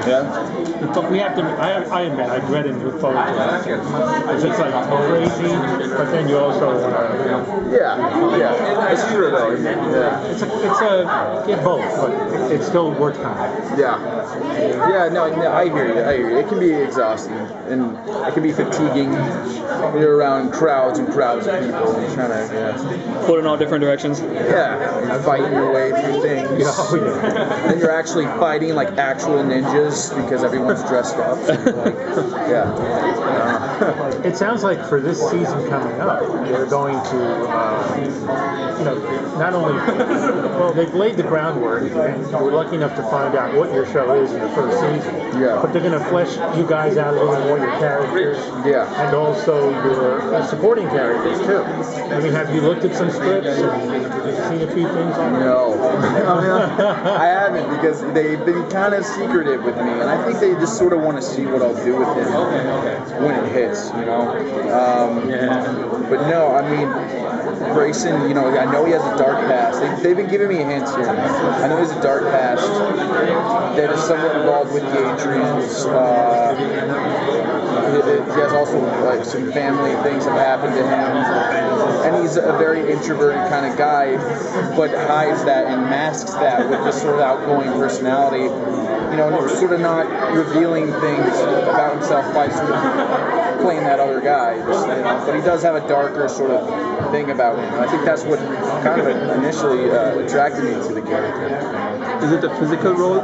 Yeah. But we have to. I admit, I dread and look forward to it. It's just like crazy, but then you also want to. Yeah. It's true though. Yeah. It's a get both, but it's still worth time. Yeah. Yeah, no, I hear you. It can be exhausting, and it can be fatiguing when you're around crowds and crowds of people and trying to, Pull in all different directions. Yeah, and fighting your way through things. And then you're actually fighting like actual ninjas because everyone's dressed up. It sounds like for this season coming up, they're going to, not only, well, they've laid the groundwork, and we're lucky enough to find out what your show is in the first season. Yeah. But they're going to flesh you guys out a little more, your characters. Yeah. And also your supporting characters, too. I mean, have you looked at some scripts and seen a few things on there? No. I haven't, because they've been kind of secretive with me, and I think they just sort of want to see what I'll do with him when it hits, But no, I mean, Grayson, I know he has a dark past. They've been giving me hints here. I know he has a dark past that is somewhat involved with the Adrians. He has also like some family things have happened to him, and he's a very introverted kind of guy, but hides that and masks that with this sort of outgoing personality. Sort of not revealing things about himself by sort of playing that other guy. But he does have a darker sort of thing about him. And I think that's what kind of initially attracted me to the character. Is it the physical role?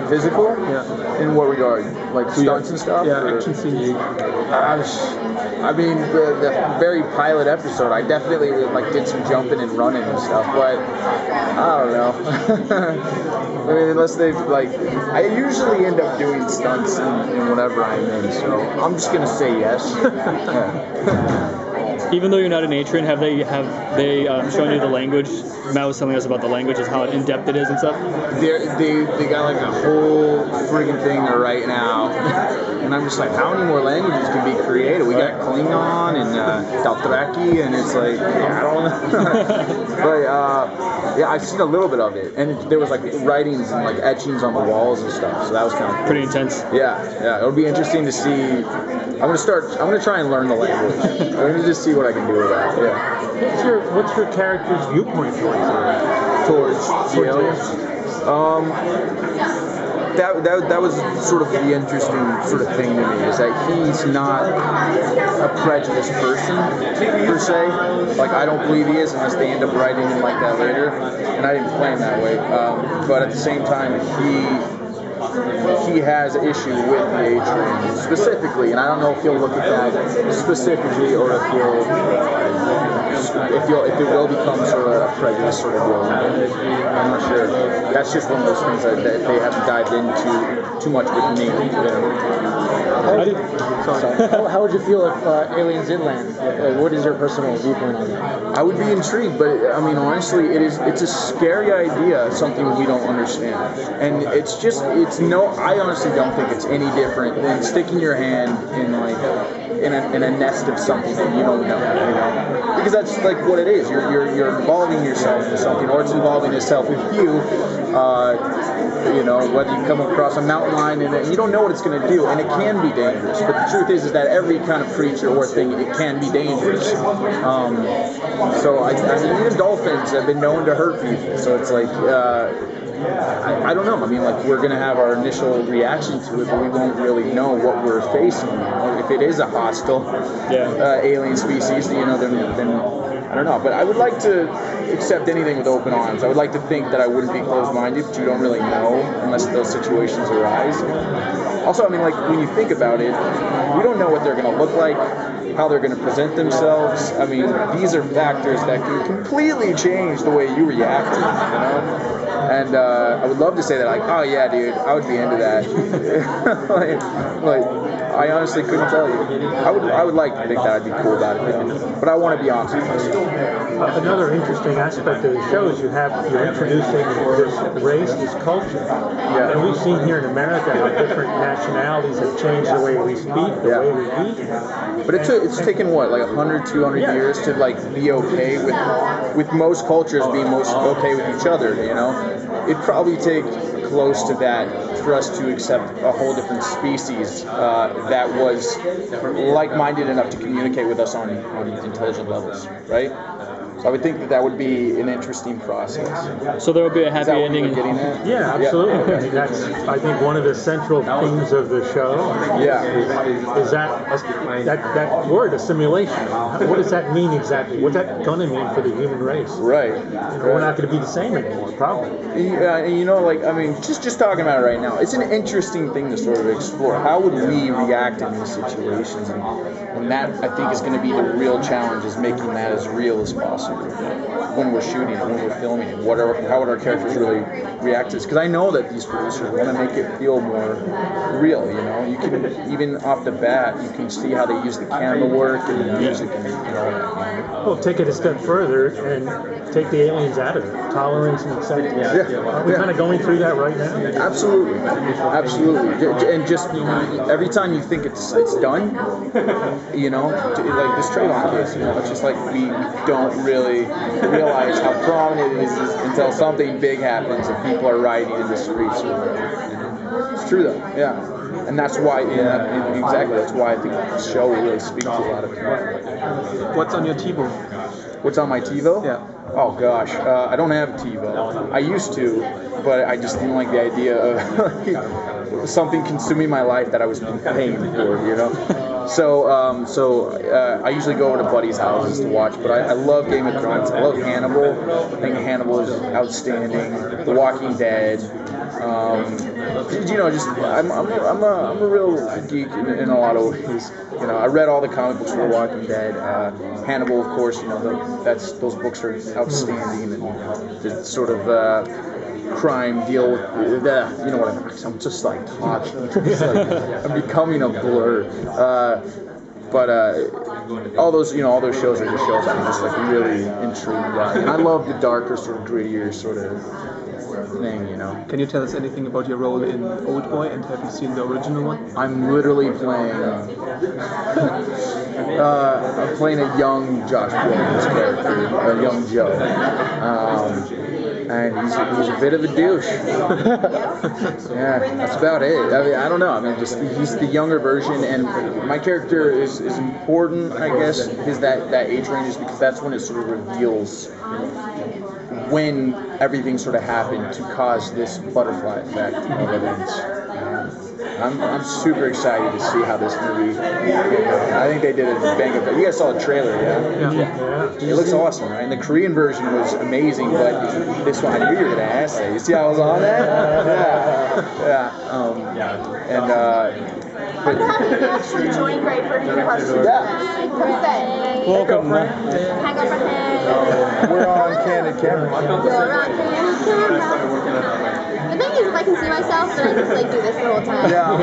Physical? Yeah. In what regard? Like stunts and stuff? Yeah, action scenes. I mean, the very pilot episode, I definitely did some jumping and running and stuff, but I don't know. I mean, unless they've I usually end up doing stunts in whatever I'm in, so I'm just gonna say yes. Even though you're not an Atrian, have they shown you the language? Matt was telling us about the language, how in depth it is and stuff. They got a whole friggin' thing right now, and I'm just how many more languages can be created? We got Klingon and Dothraki, and it's I don't know. But I've seen a little bit of it, and there was writings and etchings on the walls and stuff, so that was kind of cool. Pretty intense. Yeah, it'll be interesting to see. I'm gonna try and learn the language. I'm gonna just see what I can do with that. Yeah. What's your character's viewpoint towards the aliens? That was sort of the interesting sort of thing to me, is that he's not a prejudiced person per se. I don't believe he is unless they end up writing him like that later, and I didn't play him that way. But at the same time, he has issue with the Adrian specifically, and I don't know if he'll look at that specifically or if it will become sort of a prejudice sort of deal. I'm not sure. That's just one of those things that they haven't dived into too much with me. How would you feel if aliens did land? What is your personal viewpoint on that? I would be intrigued, but I mean, honestly, it's a scary idea, something we don't understand, and I honestly don't think it's any different than sticking your hand in a nest of something that you don't know, because that's what it is. You're involving yourself in something, or it's involving itself with you. Whether you come across a mountain lion and you don't know what it's going to do, and it can be dangerous. But the truth is that every kind of creature or thing, it can be dangerous. So I mean, even dolphins have been known to hurt people. So it's I don't know. I mean, we're going to have our initial reaction to it, but we won't really know what we're facing. If it is a hostile alien species, then I don't know. But I would like to accept anything with open arms. I would like to think that I wouldn't be closed-minded, but you don't really know unless those situations arise. Also, I mean, when you think about it, we don't know what they're going to look like, how they're going to present themselves. I mean, these are factors that can completely change the way you react to them, And I would love to say that, oh yeah, dude, I would be into that. I honestly couldn't tell you. I would like to think that I'd be cool about it, but I want to be honest with you. Another interesting aspect of the show is you're introducing this race, this culture. Yeah. And we've seen here in America how different nationalities have changed the way we speak, the way we eat. But it's taken what, 100, 200 years to be okay with most cultures being most okay with each other, It'd probably take close to that for us to accept a whole different species that was like-minded enough to communicate with us on intelligent levels, right? So I would think that would be an interesting process. So there will be a Is happy that what ending. you're getting at? Yeah, absolutely. I mean, that's, I think, one of the central themes of the show. Yeah. Is that word, assimilation. What does that mean exactly? What's that going to mean for the human race? Right. We're not going to be the same anymore, probably. Yeah, and you know, like, I mean, just talking about it right now, it's an interesting thing to sort of explore. How would we react in these situations? And that, I think, is going to be the real challenge, is making that as real as possible when we're shooting it, when we're filming it. How would our characters really react to this? Because I know that these producers want to make it feel more real, you know? You can, even off the bat, you can see how they use the camera work and the music and all that, you know? Well, take it a step further and take the aliens out of it. Tolerance and acceptance. Yeah. Are we kind of going through that right now? Absolutely, and just every time you think it's done, you know, like this Traylon case, you know, it's just like we don't really realize how prominent it is until something big happens and people are rioting in the streets or whatever. It's true though, yeah. And that's why, exactly, that's why I think the show will really speak to a lot of people. What's on your TiVo? What's on my TiVo? Yeah. Oh gosh, I don't have a TiVo. I used to, but I just didn't like the idea of something consuming my life that I was paying for, you know? So I usually go over to buddies' houses to watch, but I love Game of Thrones. I love Hannibal. I think Hannibal is outstanding. The Walking Dead. You know, just I'm a real geek in a lot of ways. You know, I read all the comic books for The Walking Dead. Hannibal, of course. You know, those books are outstanding, and the sort of crime deal with you know what I mean. I'm just like talking. It's like, I'm becoming a blur. But all those shows are just shows I'm just like really intrigued by, and I love the darker, sort of grittier sort of thing, you know. Can you tell us anything about your role in Old Boy, and have you seen the original one? I'm literally playing I'm playing a young Josh Williams character, a young Joe. And he's a bit of a douche. Yeah, that's about it. I mean, I don't know. I mean, just he's the younger version, and my character is important, I guess, is that age range, is because that's when it sort of reveals when everything sort of happened to cause this butterfly effect of events. I'm super excited to see how this movie came out. I think they did a bang of it. You guys saw the trailer, yeah? Yeah. It looks awesome, right? And the Korean version was amazing, but this one, I knew you were going to ask that. You see how I was on that? I'm happy you actually joined Great Britain University. Yeah. Come say. Welcome. Hang up a hand. We're on candid camera. You're on camera. The thing is, if I can see myself, then I just like do this the whole time. Yeah.